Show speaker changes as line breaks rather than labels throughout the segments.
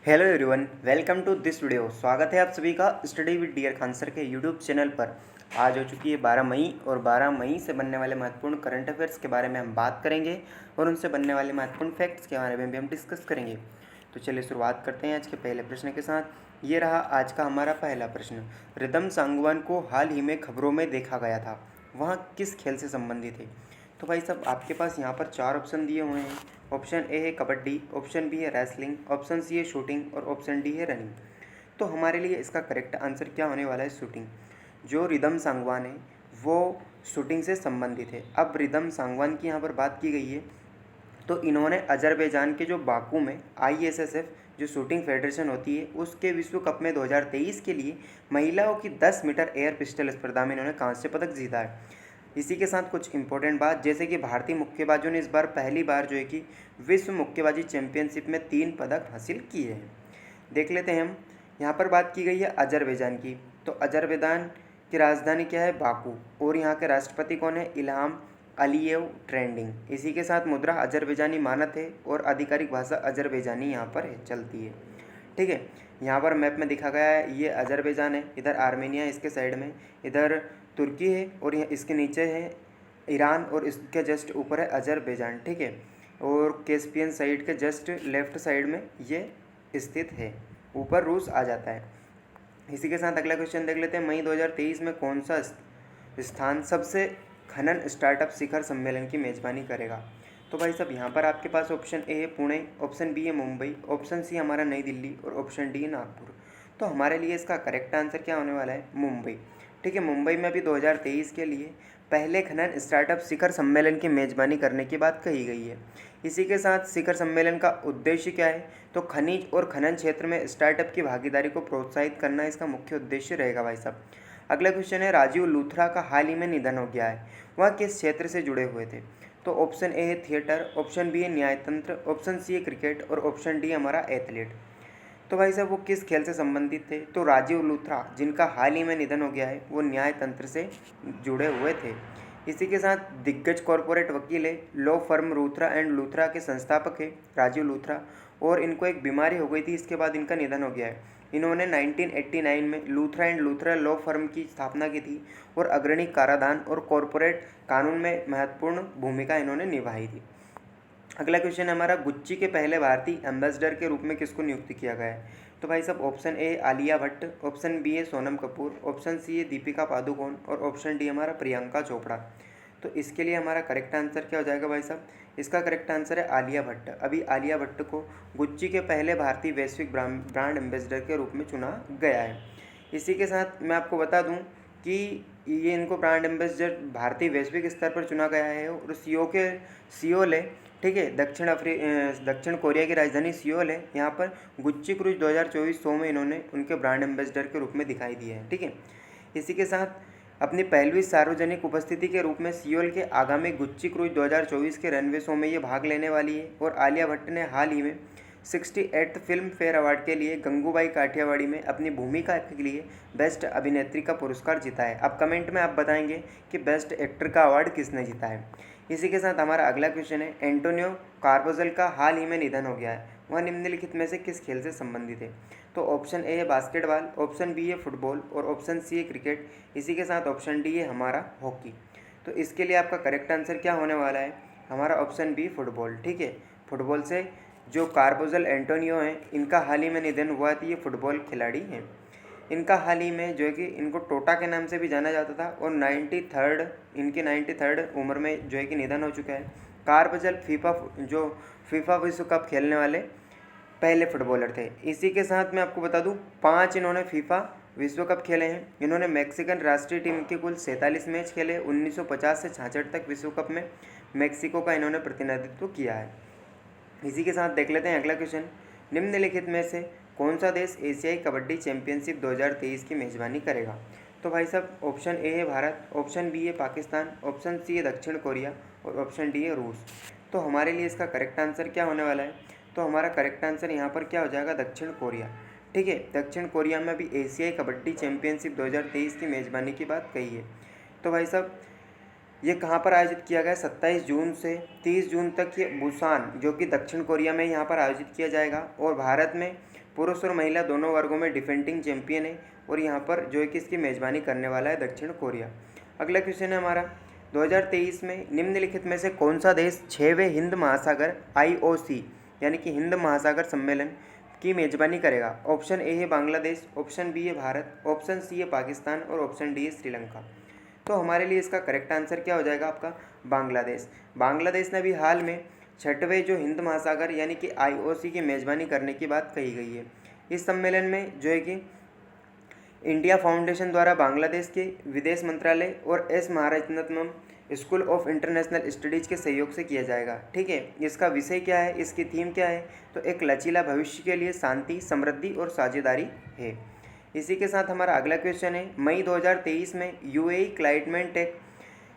Hello everyone, welcome to this video. स्वागत है आप सभी का study with dear Khan sir के यूट्यूब चैनल पर। आज हो चुकी है 12 मई और 12 मई से बनने वाले महत्वपूर्ण करंट अफेयर्स के बारे में हम बात करेंगे और उनसे बनने वाले महत्वपूर्ण फैक्ट्स के बारे में भी हम डिस्कस करेंगे। तो चलिए शुरुआत करते हैं आज के पहले प्रश्न के साथ। ये रहा आज का हमारा पहला प्रश्न। रिदम सांगवान को हाल ही में खबरों में देखा गया था, वहाँ किस खेल से संबंधित है? तो भाई साहब आपके पास यहाँ पर 4 ऑप्शन दिए हुए हैं। ऑप्शन ए है कबड्डी, ऑप्शन बी है रेसलिंग, ऑप्शन सी है शूटिंग और ऑप्शन डी है रनिंग। तो हमारे लिए इसका करेक्ट आंसर क्या होने वाला है? शूटिंग। जो रिदम सांगवान है वो शूटिंग से संबंधित है। अब रिदम सांगवान की यहाँ पर बात की गई है तो इन्होंने अजरबैजान के जो बाकू में ISSF जो शूटिंग फेडरेशन होती है उसके विश्व कप में 2023 के लिए महिलाओं की 10 मीटर एयर पिस्टल स्पर्धा में इन्होंने कांस्य पदक जीता है। इसी के साथ कुछ इंपॉर्टेंट बात, जैसे कि भारतीय मुक्केबाजों ने इस बार पहली बार जो है कि विश्व मुक्केबाजी चैंपियनशिप में 3 पदक हासिल किए हैं। देख लेते हैं हम। यहाँ पर बात की गई है अजरबैजान की। तो अजरबैजान की राजधानी क्या है? बाकू। और यहाँ के राष्ट्रपति कौन है? Ilham Aliyev trending. इसी के साथ मुद्रा अजरबैजानी मानक है और आधिकारिक भाषा अजरबैजानी यहाँ पर है, चलती है। ठीक है, यहाँ पर मैप में दिखा गया है, ये अजरबैजान है, इधर आर्मेनिया इसके साइड में, इधर तुर्की है और यहाँ इसके नीचे है ईरान और इसके जस्ट ऊपर है अजरबैजान। ठीक है, और कैस्पियन साइड के जस्ट लेफ्ट साइड में ये स्थित है, ऊपर रूस आ जाता है। इसी के साथ अगला क्वेश्चन देख लेते हैं। मई 2023 में कौन सा स्थान सबसे खनन स्टार्टअप शिखर सम्मेलन की मेज़बानी करेगा? तो भाई साहब यहाँ पर आपके पास ऑप्शन ए है पुणे, ऑप्शन बी है मुंबई, ऑप्शन सी हमारा नई दिल्ली और ऑप्शन डी है नागपुर। तो हमारे लिए इसका करेक्ट आंसर क्या होने वाला है? मुंबई। ठीक है, मुंबई में अभी 2023 के लिए पहले खनन स्टार्टअप शिखर सम्मेलन की मेज़बानी करने की बात कही गई है। इसी के साथ शिखर सम्मेलन का उद्देश्य क्या है? तो खनिज और खनन क्षेत्र में स्टार्टअप की भागीदारी को प्रोत्साहित करना इसका मुख्य उद्देश्य रहेगा भाई साहब। अगला क्वेश्चन है, राजीव लूथरा का हाल ही में निधन हो गया है, वह किस क्षेत्र से जुड़े हुए थे? तो ऑप्शन ए है थिएटर, ऑप्शन बी है न्यायतंत्र, ऑप्शन सी है क्रिकेट और ऑप्शन डी हमारा एथलीट। तो भाई साहब वो किस खेल से संबंधित थे? तो राजीव लूथरा जिनका हाल ही में निधन हो गया है वो न्यायतंत्र से जुड़े हुए थे। इसी के साथ दिग्गज कॉरपोरेट वकील है, law firm Luthra and Luthra के संस्थापक है राजीव लूथरा, और इनको एक बीमारी हो गई थी, इसके बाद इनका निधन हो गया है। इन्होंने 1989 में Luthra and Luthra law firm की स्थापना की थी और अग्रणी कराधान और कॉरपोरेट कानून में महत्वपूर्ण भूमिका इन्होंने निभाई थी। अगला क्वेश्चन है हमारा, गुच्ची के पहले भारतीय एम्बेसडर के रूप में किसको नियुक्त किया गया है? तो भाई साहब option A Alia Bhatt, option B है सोनम कपूर, ऑप्शन सी है दीपिका पादुकोण और ऑप्शन डी हमारा प्रियंका चोपड़ा। तो इसके लिए हमारा करेक्ट आंसर क्या हो जाएगा भाई साहब? इसका करेक्ट आंसर है आलिया भट्ट। अभी आलिया भट्ट को गुच्ची के पहले भारतीय वैश्विक ब्रांड एम्बेसडर के रूप में चुना गया है। इसी के साथ मैं आपको बता दूं कि ये इनको ब्रांड एम्बेसडर भारतीय वैश्विक स्तर पर चुना गया है और सियोल है। ठीक है, दक्षिण कोरिया की राजधानी सियोल है। यहाँ पर गुच्ची क्रूज 2024 शो में इन्होंने उनके ब्रांड एम्बेसडर के रूप में दिखाई दिए हैं। ठीक है, इसी के साथ अपनी पहलवी सार्वजनिक उपस्थिति के रूप में सियोल के आगामी गुच्ची क्रूज 2024 के रनवे शो में ये भाग लेने वाली है। और आलिया भट्ट ने हाल ही में 68th फिल्म फेयर अवार्ड के लिए गंगूबाई काठियावाड़ी में अपनी भूमिका के लिए बेस्ट अभिनेत्री का पुरस्कार जीता है। अब कमेंट में आप बताएंगे कि बेस्ट एक्टर का अवार्ड किसने जीता है। इसी के साथ हमारा अगला क्वेश्चन है, एंटोनियो कार्बोजल का हाल ही में निधन हो गया है, वह निम्नलिखित में से किस खेल से संबंधित है? तो ऑप्शन ए है बास्केटबॉल, ऑप्शन बी है फुटबॉल और ऑप्शन सी है क्रिकेट। इसी के साथ ऑप्शन डी है हमारा हॉकी। तो इसके लिए आपका करेक्ट आंसर क्या होने वाला है? हमारा ऑप्शन बी फुटबॉल। ठीक है, फुटबॉल से जो कार्बोजल एंटोनियो हैं इनका हाल ही में निधन हुआ था, ये फुटबॉल खिलाड़ी हैं। इनका हाल ही में जो है कि इनको टोटा के नाम से भी जाना जाता था और 93rd उम्र में जो है कि निधन हो चुका है। कार्बोजल फीफा विश्व कप खेलने वाले पहले फुटबॉलर थे। इसी के साथ मैं आपको बता दूं 5 इन्होंने फीफा विश्व कप खेले हैं। इन्होंने मैक्सिकन राष्ट्रीय टीम के कुल 47 मैच खेले। 1950 से 66 तक विश्व कप में मैक्सिको का इन्होंने प्रतिनिधित्व किया है। इसी के साथ देख लेते हैं अगला क्वेश्चन, निम्नलिखित में से कौन सा देश एशियाई कबड्डी चैंपियनशिप 2023 की मेज़बानी करेगा? तो भाई साहब ऑप्शन ए है भारत, ऑप्शन बी है पाकिस्तान, ऑप्शन सी है दक्षिण कोरिया और ऑप्शन डी है रूस। तो हमारे लिए इसका करेक्ट आंसर क्या होने वाला है? तो हमारा करेक्ट आंसर यहाँ पर क्या हो जाएगा? दक्षिण कोरिया। ठीक है, दक्षिण कोरिया में अभी एशियाई कबड्डी चैंपियनशिप 2023 की मेज़बानी की बात कही है। तो भाई साहब ये कहाँ पर आयोजित किया गया? 27 जून से 30 जून तक ये बुसान जो कि दक्षिण कोरिया में यहाँ पर आयोजित किया जाएगा। और भारत में पुरुष और महिला दोनों वर्गों में डिफेंडिंग चैंपियन है और यहाँ पर जो है कि इसकी मेज़बानी करने वाला है दक्षिण कोरिया। अगला क्वेश्चन है हमारा 2023 में निम्नलिखित में से कौन सा देश 6वें हिंद महासागर IOC यानी कि हिंद महासागर सम्मेलन की मेज़बानी करेगा। ऑप्शन ए है बांग्लादेश, ऑप्शन बी है भारत, ऑप्शन सी है पाकिस्तान और ऑप्शन डी है श्रीलंका। तो हमारे लिए इसका करेक्ट आंसर क्या हो जाएगा आपका बांग्लादेश। बांग्लादेश ने अभी हाल में 6वें जो हिंद महासागर यानी कि IOC की मेज़बानी करने की बात कही गई है। इस सम्मेलन में जो है कि इंडिया फाउंडेशन द्वारा बांग्लादेश के विदेश मंत्रालय और S Maharatnam school of international studies के सहयोग से किया जाएगा। ठीक है, इसका विषय क्या है, इसकी थीम क्या है, तो एक लचीला भविष्य के लिए शांति, समृद्धि और साझेदारी है। इसी के साथ हमारा अगला क्वेश्चन है मई 2023 में UAE क्लाइमेट टेक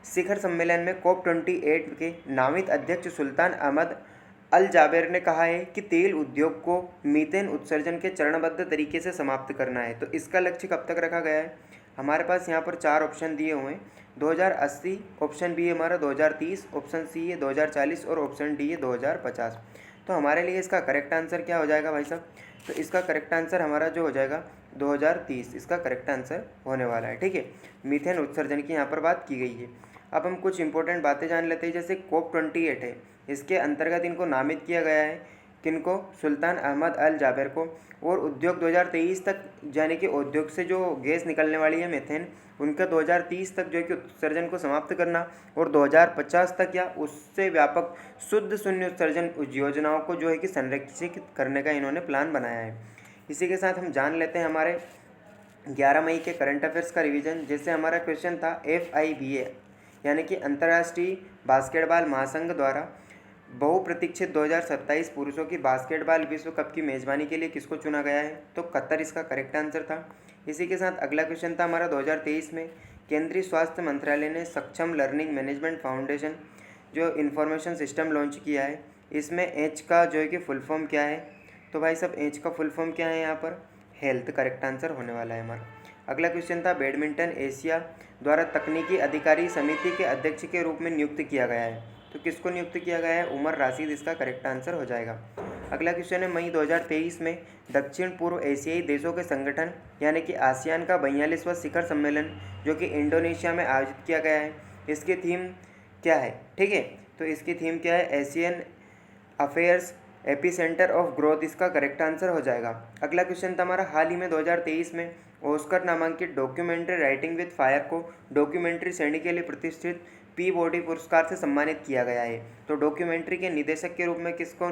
शिखर सम्मेलन में COP28 के नामित अध्यक्ष सुल्तान अहमद अल जाबेर ने कहा है कि तेल उद्योग को मीथेन उत्सर्जन के चरणबद्ध तरीके से समाप्त करना है। तो इसका लक्ष्य कब तक रखा गया है? हमारे पास यहाँ पर 4 ऑप्शन दिए हुए हैं, 2080, ऑप्शन बी है हमारा 2030, ऑप्शन सी है 2040 और ऑप्शन डी है 2050। तो हमारे लिए इसका करेक्ट आंसर क्या हो जाएगा भाई साहब? तो इसका करेक्ट आंसर हमारा जो हो जाएगा 2030 इसका करेक्ट आंसर होने वाला है। ठीक है, मीथेन उत्सर्जन की यहाँ पर बात की गई है। अब हम कुछ इंपॉर्टेंट बातें जान लेते हैं। जैसे COP28 है, इसके अंतर्गत इनको नामित किया गया है, किनको? सुल्तान अहमद अल जाबेर को। और उद्योग 2023 तक यानी कि उद्योग से जो गैस निकलने वाली है मीथेन, उनका 2030 तक जो है कि उत्सर्जन को समाप्त करना और 2050 तक या उससे व्यापक शुद्ध शून्य उत्सर्जन योजनाओं को जो है कि संरक्षित करने का इन्होंने प्लान बनाया है। इसी के साथ हम जान लेते हैं हमारे 11 मई के करंट अफेयर्स का रिवीजन। जैसे हमारा क्वेश्चन था FIBA यानी कि अंतर्राष्ट्रीय बास्केटबॉल महासंघ द्वारा बहुप्रतीक्षित 2027 पुरुषों की बास्केटबॉल विश्व कप की मेज़बानी के लिए किसको चुना गया है? तो कतर इसका करेक्ट आंसर था। इसी के साथ अगला क्वेश्चन था हमारा 2023 में केंद्रीय स्वास्थ्य मंत्रालय ने सक्षम लर्निंग मैनेजमेंट फाउंडेशन जो इंफॉर्मेशन सिस्टम लॉन्च किया है, इसमें H का जो है कि फुल फॉर्म क्या है? तो भाई साहब H का फुल फॉर्म क्या है यहाँ पर? हेल्थ करेक्ट आंसर होने वाला है हमारा। अगला क्वेश्चन था बैडमिंटन एशिया द्वारा तकनीकी अधिकारी समिति के अध्यक्ष के रूप में नियुक्त किया गया है। तो किसको नियुक्त किया गया है? उमर राशिद इसका करेक्ट आंसर हो जाएगा। अगला क्वेश्चन है मई 2023 में दक्षिण पूर्व एशियाई देशों के संगठन यानी कि आसियान का 42वां शिखर सम्मेलन जो कि इंडोनेशिया में आयोजित किया गया है, इसकी थीम क्या है? ठीक है, तो इसकी थीम क्या है? Asian affairs epicentre of growth इसका करेक्ट आंसर हो जाएगा। अगला क्वेश्चन था हमारा हाल ही में 2023 में ऑस्कर नामांकित डॉक्यूमेंट्री राइटिंग विद फायर को डॉक्यूमेंट्री श्रेणी के लिए प्रतिष्ठित पीबॉडी पुरस्कार से सम्मानित किया गया है। तो डॉक्यूमेंट्री के निदेशक के रूप में किसको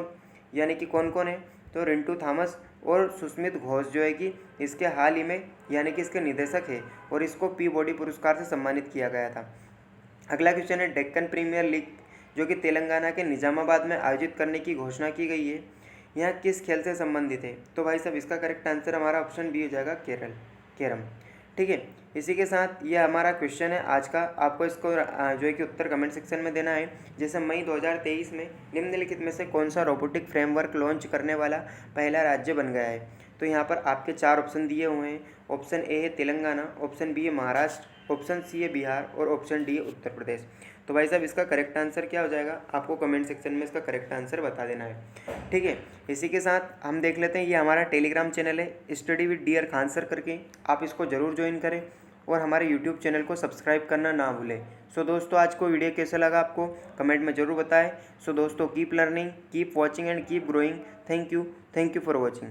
यानी कि कौन कौन है? तो रिंटू थॉमस और सुस्मित घोष जो है कि इसके हाल ही में यानी कि इसके निदेशक है और इसको पीबॉडी पुरस्कार से सम्मानित किया गया था। अगला क्वेश्चन है डेक्कन प्रीमियर लीग जो कि तेलंगाना के निजामाबाद में आयोजित करने की घोषणा की गई है, यहाँ किस खेल से संबंधित है? तो भाई साहब इसका करेक्ट आंसर हमारा ऑप्शन बी हो जाएगा कैरम। ठीक है, इसी के साथ ये हमारा क्वेश्चन है आज का। आपको इसको जो है कि उत्तर कमेंट सेक्शन में देना है। जैसे मई 2023 में निम्नलिखित में से कौन सा रोबोटिक फ्रेमवर्क लॉन्च करने वाला पहला राज्य बन गया है? तो यहाँ पर आपके 4 ऑप्शन दिए हुए हैं। ऑप्शन ए है तेलंगाना, ऑप्शन बी है महाराष्ट्र, ऑप्शन सी है बिहार और ऑप्शन डी है उत्तर प्रदेश। तो भाई साहब इसका करेक्ट आंसर क्या हो जाएगा? आपको कमेंट सेक्शन में इसका करेक्ट आंसर बता देना है। ठीक है, इसी के साथ हम देख लेते हैं ये हमारा टेलीग्राम चैनल है study with dear Khan sir करके, आप इसको ज़रूर ज्वाइन करें और हमारे यूट्यूब चैनल को सब्सक्राइब करना ना भूलें। सो दोस्तों आज को वीडियो कैसा लगा आपको कमेंट में ज़रूर बताएं। सो दोस्तों keep learning, keep watching and keep growing. Thank you for watching.